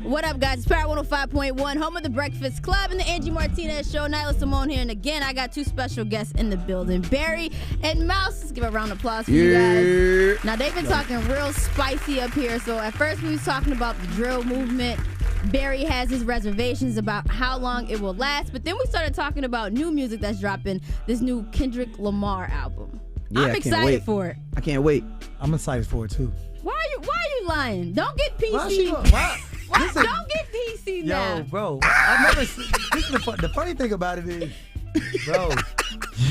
What up, guys? It's Power 105.1, home of the Breakfast Club and the Angie Martinez Show. Nyla Symone here, and again, I got two special guests in the building, Barry and Mouse. Let's give a round of applause for you guys. Now, they've been talking real spicy up here. So at first, we was talking about the drill movement. Barry has his reservations about how long it will last, but then we started talking about new music that's dropping, this new Kendrick Lamar album. Yeah, I'm excited for it. I can't wait. I'm excited for it too. Why are you lying? Don't get PC. Don't get PC now. Yo, bro, I've never seen, the funny thing about it is, bro,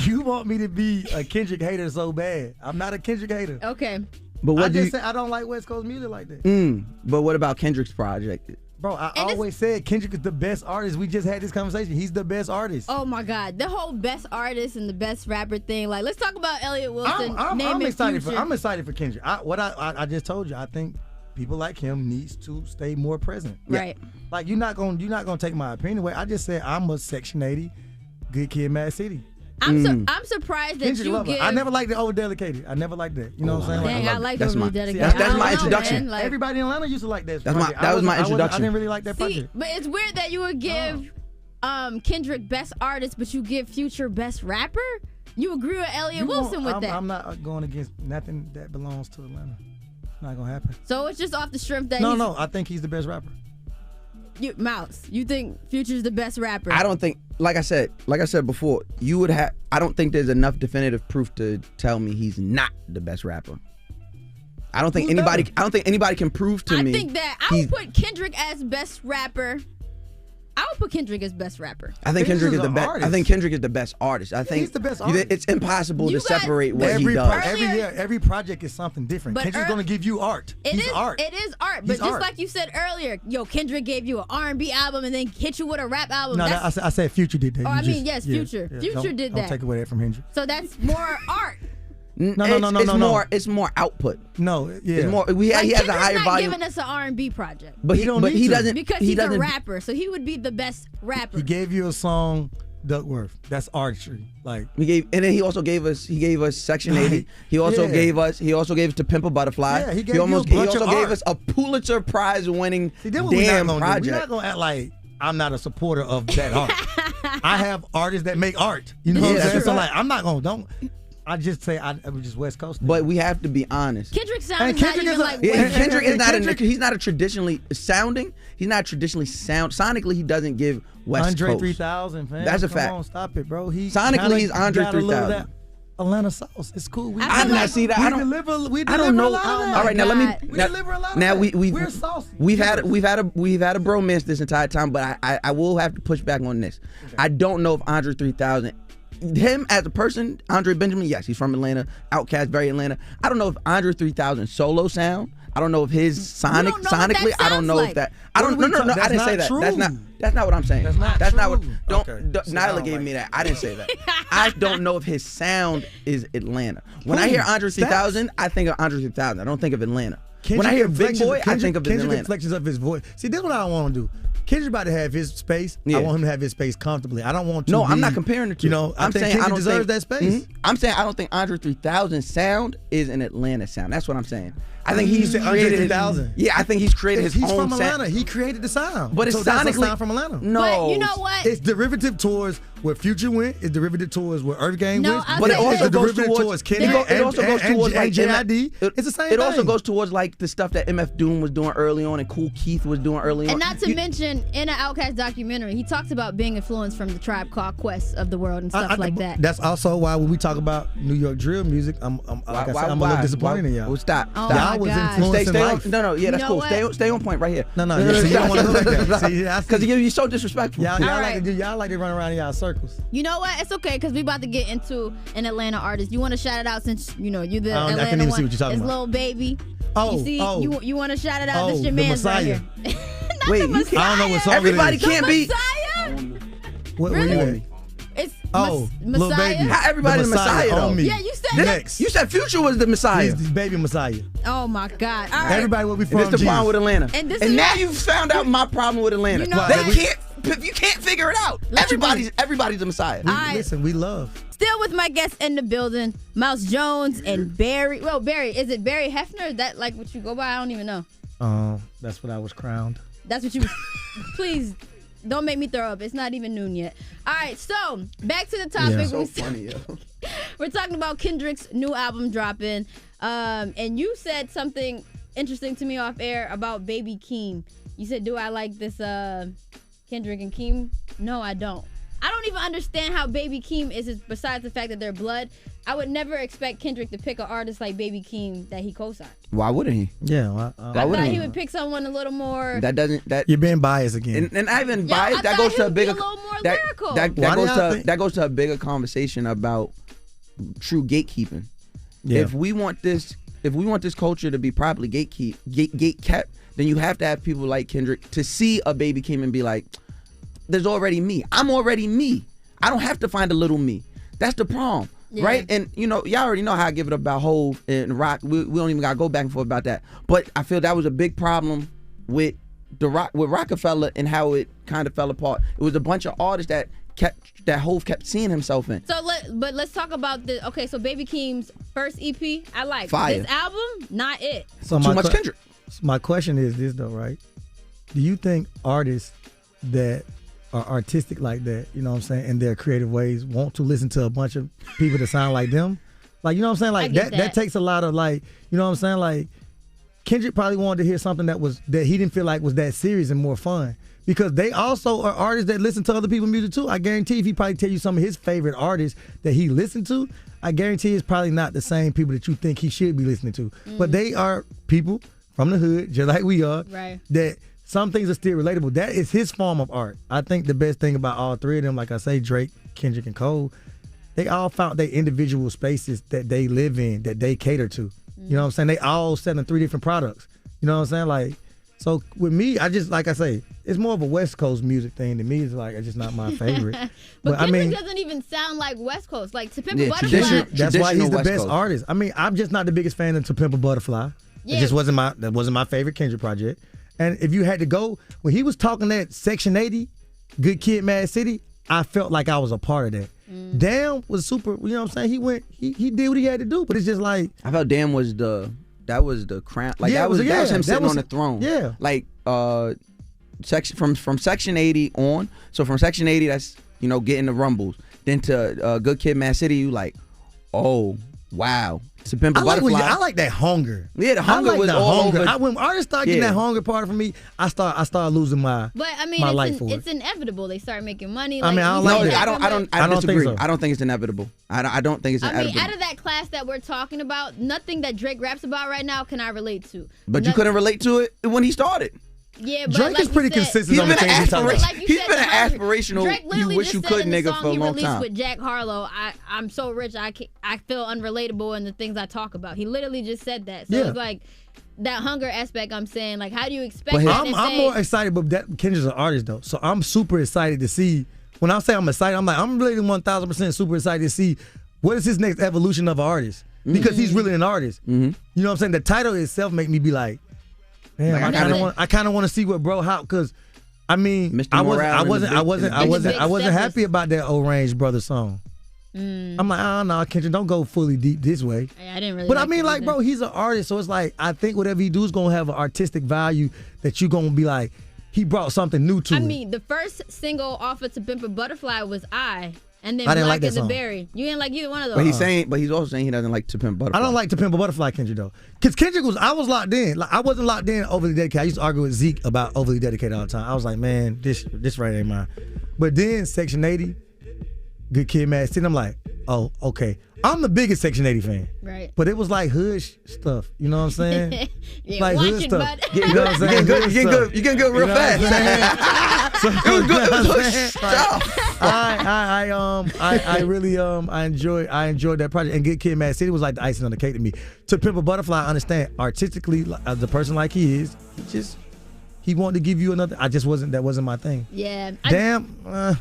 you want me to be a Kendrick hater so bad. I'm not a Kendrick hater. Okay. But what I just say I don't like West Coast music like that. But what about Kendrick's project? Bro, I always said Kendrick is the best artist. We just had this conversation. He's the best artist. Oh my God, the whole best artist and the best rapper thing. Like, let's talk about Elliot Wilson. I'm excited for Kendrick. I just told you. I think people like him needs to stay more present. Right. Like you're not gonna take my opinion away. I just said I'm a Section 80 good kid, Mad City. I'm surprised that Kendrick you lover. give. I never liked the over dedicated. I never liked that. You know what I'm saying? Dang, I like that's the my- dedicated. that's my introduction. Like, Everybody in Atlanta used to like that. That was my introduction. I didn't really like that see, project. but it's weird that you would give Kendrick best artist, but you give Future best rapper. You agree with Elliot Wilson with that? I'm not going against nothing that belongs to Atlanta. It's not gonna happen. So it's just off the strength that No, I think he's the best rapper. Mouse, you think Future's the best rapper? I don't think, like I said before, you would have. I don't think there's enough definitive proof to tell me he's not the best rapper. I don't think anybody can prove to me. I think that I would put Kendrick as best rapper. I would put Kendrick as best rapper. I think Kendrick is the best. artist. I think Kendrick is the best artist. I think he's the best artist. It's impossible You to guys- separate what he Every does. every project is something different. But Kendrick's gonna give you art. He's art. It is art. But He's just art. like you said earlier, Kendrick gave you an R&B album and then hit you with a rap album. No, That's, I said Future did that. Oh, I mean, yes, Future. Future did that. Don't take away that from Hendrix. so that's more art. It's more output. No, yeah. It's more. He has a Kendrick's higher not volume. giving us an R&B project. But He don't but need he to. doesn't Because he he's a doesn't, rapper, so he would be the best rapper. He gave you a song, Duckworth. That's artistry. Like and then he also gave us Section 80. Right. He also Yeah. gave us To Pimp a Butterfly. Yeah, he gave you a bunch he of also gave art. us a Pulitzer Prize winning See, then what we're damn not gonna do. project. We're not gonna act like I'm not a supporter of that art. I have artists that make art. You know what I'm that's saying? So right. like, I'm not gonna I just say I'm just West Coast. But we have to be honest. Kendrick sounds And not Kendrick even is a- like Yeah, West Kendrick is not Kendrick- he's not a traditionally sounding. He's not traditionally sound. Sonically, he doesn't give West Andre Coast. 3000, fam. That's a Come fact. on, stop it, bro. He Sonically, kinda he's Andre got a little of 3000. that Atlanta sauce. It's cool. We I did not see that. We I don't deliver know. a lot of that. All right, now let God. me. We deliver a lot of now that. we're saucy. We've had a bromance this entire time, but I will have to push back on this. Okay. I don't know if Andre 3000, him as a person, Andre Benjamin, yes, he's from Atlanta, Outkast, very Atlanta. I don't know if Andre 3000 solo sound. I don't know if his don't know what that sonically. I don't know sounds if that. What I don't. are we No. talking- I didn't say that's that. not That's not what I'm saying. That's not what. true. Don't. Okay. don't See, I Nyla don't gave like me that. that. I didn't say that. I don't know if his sound is Atlanta. When I Who? hear Andre 3000, I think of Andre 3000. I don't think of Atlanta. Kendrick When I hear Big inflections- Boy, I think of Kendrick Atlanta. inflections of his voice. See, this is what I want to do. Kendrick about to have his space. Yeah. I want him to have his space comfortably. I don't want to. No, be, I'm not comparing the two. You know, I'm think saying Kendrick I don't deserves think, that space. I'm saying I don't think Andre 3000 sound is an Atlanta sound. That's what I'm saying. I think You he's said Andre created 3000. Yeah, I think he's created his He's own from sound. Atlanta. He created the sound. But it's so that's a sonically sound from Atlanta. No, But you know what? It's derivative towards where Future went. It's derivative towards where Earth Gang No, went. I'll But it say also this. goes derivative towards Kendrick it also goes towards like JID. It's the same It also thing. goes towards like the stuff that MF Doom was doing early on and Kool Keith was doing early on. And not to mention, in an Outkast documentary, he talks about being influenced from the Tribe Called Quest of the world and stuff like that. That's also why when we talk about New York drill music, I'm a little disappointed in y'all. Well, stop. Oh Stop. my Y'all was God. influencing Stay on, life. no, yeah, that's You know cool. what? Stay on point right here. No, yeah, so you don't want to do like that. See, I see. Because you're so disrespectful. Y'all All like right. to do. Y'all like to run around in y'all circles. You know what? It's okay because we about to get into an Atlanta artist. You want to shout it out since you're the I Atlanta can't even one. see what you're talking It's about. Lil Baby. Oh, you see, oh. you want to shout it out? Oh, This your the man's right Messiah. here. Not Wait, the you Messiah. I don't know what song Everybody it is. can't be. Messiah? Where Really? you at? It's Oh, Lil Messiah. Baby. How everybody's The Messiah Messiah, though? on me. Yeah, you said Next. You said Future was the Messiah. He's the baby Messiah. Oh my God! All right. Everybody will be from And this the problem with Atlanta. And this And is now what- you've found out my problem with Atlanta. You know They what? can't. You can't figure it out. Everybody's a Messiah. All right. Listen, we love. Still with my guests in the building, Mouse Jones and Barry. Well, Barry, is it Barry Hefner? Is that like what you go by? I don't even know. That's what I was crowned. That's what you. Please. Don't make me throw up. It's not even noon yet. All right, so back to the topic. Yeah. So funny, yo. We're talking about Kendrick's new album dropping. And you said something interesting to me off air about Baby Keem. You said, do I like this Kendrick and Keem? No, I don't. I don't even understand how Baby Keem is, besides the fact that they're blood. I would never expect Kendrick to pick an artist like Baby Keem that he co-signed. Why wouldn't he? Yeah, I thought he would pick someone a little more. You're being biased again. And I even biased. That goes to a bigger. A little more lyrical. That goes to a bigger conversation about true gatekeeping. Yeah. If we want this culture to be properly gate kept, then you have to have people like Kendrick to see a Baby Keem and be like, there's already me. I'm already me. I don't have to find a little me. That's the problem. Yeah. Right? And y'all already know how I give it up about Hov and Rock. We don't even gotta go back and forth about that. But I feel that was a big problem with Rockefeller and how it kind of fell apart. It was a bunch of artists that Hov kept seeing himself in. So let's talk about the so Baby Keem's first EP, I like. Fire. This album, not it. So too much Kendrick. My question is this though, right? Do you think artists that are artistic like that, you know what I'm saying, in their creative ways, want to listen to a bunch of people that sound like them? Like, you know what I'm saying? Like that takes a lot of, like, you know what I'm saying? Like, Kendrick probably wanted to hear something that he didn't feel like was that serious and more fun. Because they also are artists that listen to other people's music too. I guarantee if he probably tell you some of his favorite artists that he listened to, I guarantee it's probably not the same people that you think he should be listening to. Mm-hmm. But they are people from the hood, just like we are, right? That some things are still relatable. That is his form of art. I think the best thing about all three of them, like I say, Drake, Kendrick, and Cole, they all found their individual spaces that they live in, that they cater to. Mm-hmm. You know what I'm saying? They all selling 3 different products. You know what I'm saying? Like, so with me, I just, like I say, it's more of a West Coast music thing. To me, it's like, it's just not my favorite. but Kendrick doesn't even sound like West Coast. Like, To Pimp a Butterfly. That's why he's the best artist. I mean, I'm just not the biggest fan of To Pimp a Butterfly. Yeah. It just wasn't my favorite Kendrick project. And if you had to go, when he was talking that Section 80, Good Kid, Mad City, I felt like I was a part of that. Damn was super, you know what I'm saying? He did what he had to do, but it's just like, I felt Damn was the crown. Like, that was him sitting on the throne. Yeah. Like, from Section 80 on. So from Section 80, that's, getting the rumbles. Then to Good Kid, Mad City, you like, oh, wow. To Pimp a Butterfly. I like that hunger. Yeah, the hunger was all over. When artists start getting that hunger part from me, I start losing my. But I mean, it's inevitable. They start making money. I mean, I don't disagree. So. I don't think it's inevitable. I don't think it's inevitable. I mean, out of that class that we're talking about, nothing that Drake raps about right now can I relate to. But you couldn't relate to it when he started. Yeah, but Drake is pretty consistent on the things he's talking about. He's been an aspirational, you wish you could nigga for a long time. With Jack Harlow, I'm so rich, I feel unrelatable in the things I talk about. He literally just said that. So it's like that hunger aspect. I'm saying, like, how do you expect that? I'm more excited, but Kendrick's an artist though, so I'm super excited to see. When I say I'm excited, I'm really 1,000% super excited to see what is his next evolution of an artist, because he's really an artist. Mm-hmm. You know what I'm saying? The title itself make me be like, man, I kind of want to see what because I mean, I wasn't happy about that Orange Brothers song. I'm like, oh no, Kendrick, don't go fully deep this way. I didn't really. But I mean, like, bro, he's an artist, so it's like, I think whatever he do is gonna have an artistic value that you gonna be like, he brought something new to it. I mean, the first single off of To Pimp a Butterfly was And then I didn't Black like as a Berry. You didn't like either one of those. But he's also saying he doesn't like To Pimp a Butterfly. I don't like To Pimp a Butterfly, Kendrick, though. Because Kendrick I was locked in. Like, I wasn't locked in Overly Dedicated. I used to argue with Zeke about Overly Dedicated all the time. I was like, man, this right ain't mine. But then Section 80, Good Kid, Mad City, I'm like, oh, okay. I'm the biggest Section 80 fan. Right. But it was like hood stuff. You know what I'm saying? Yeah, like watch hood it, stuff. bud. You know what I'm saying? You're getting good real fast. So, It was good. It was stuff. I really enjoyed that project. And Good Kid, Mad City was like the icing on the cake to me. To Pimp a Butterfly, I understand artistically, as a person like he is, he wanted to give you another. That wasn't my thing. Yeah. Damn. I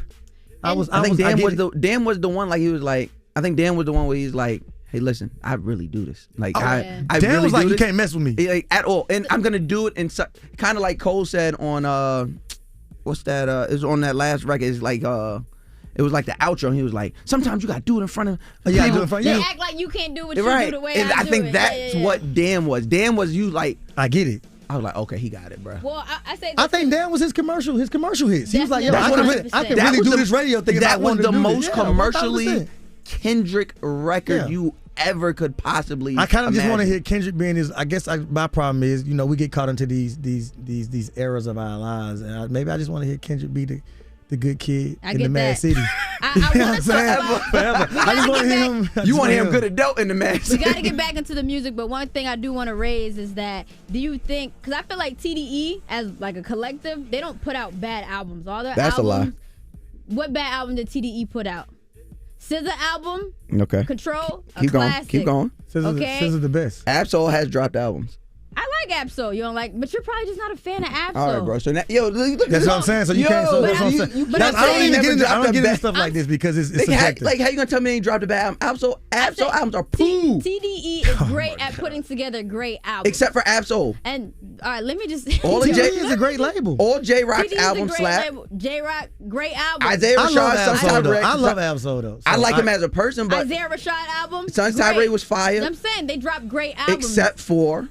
think Dan was the one. Like, he was like, I think Dan was the one where he's like, hey, listen, I really do this. Like, I Dan really was like, do you this. can't mess with me, like, at all. And I'm gonna do it in kind of like Cole said on what's that? It was on that last record. It's like it was like the outro. And he was like, sometimes you gotta do it in front of people. Do it in front of you. Act like you can't do what you Right. do the way and I I do think it. that's what Dan was. Dan was you like, I get it. I was like, okay, he got it, bro. Well, I say. I think that was his commercial hits. He was like, yo, Definitely. I can That really was do the- this radio thing. That was the most 100%. commercially Kendrick record Yeah. you ever could possibly. I kind of just want to imagine. hear Kendrick being his. I guess my problem is, we get caught into these eras of our lives, and maybe I just want to hear Kendrick be the good kid I in get the Mad that. City. I want to talk about. Forever. I just want to hear him. You want to hear him good adult in the match. We got to get back into the music, but one thing I do want to raise is that, do you think, because I feel like TDE as like a collective, they don't put out bad albums. All their That's a lie. albums, what bad album did TDE put out? SZA album, Okay. Control, Keep a going. classic. Keep going. Okay. SZA the best. Absol has dropped albums. I like Absol. You don't like, but you're probably just not a fan of Absol. All right, bro. So now, yo, look. That's what I'm saying. So you can't. So that's what I'm saying. but I'm I don't saying- even get into. I Never don't get into dropped a stuff like this because it's Like, subjective. how you gonna tell me they ain't dropped a bad album? Absol albums are poo. TDE is great at putting together great albums. Except for Absol. And all right, let me just. All of TDE J- is a great label. All J Rock's TDE is a albums great slap. label. J-Rock, great album. Isaiah I love Rashad, Absol Sunshine though. Ray. I love Absol though. I So like him as a person, but Isaiah Rashad album. Sunshine great. Ray was fire. I'm saying they dropped great albums. Except for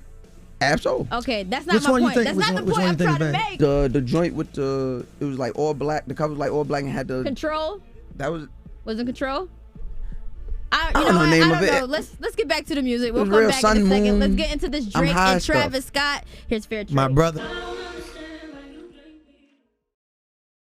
Absol. Okay, that's not Which my one you point. think- That's which not one- the which point one I'm you think trying to is bad? make. The joint with it was like all black. The cover was like all black and had the Control that was was in Control. I don't know the name I of don't it. know. Let's get back to the music. We'll was come real back Sun in a second. Moon. Let's get into this I'm Drake high and stuff. Travis Scott. Here's Fair Trade. my brother.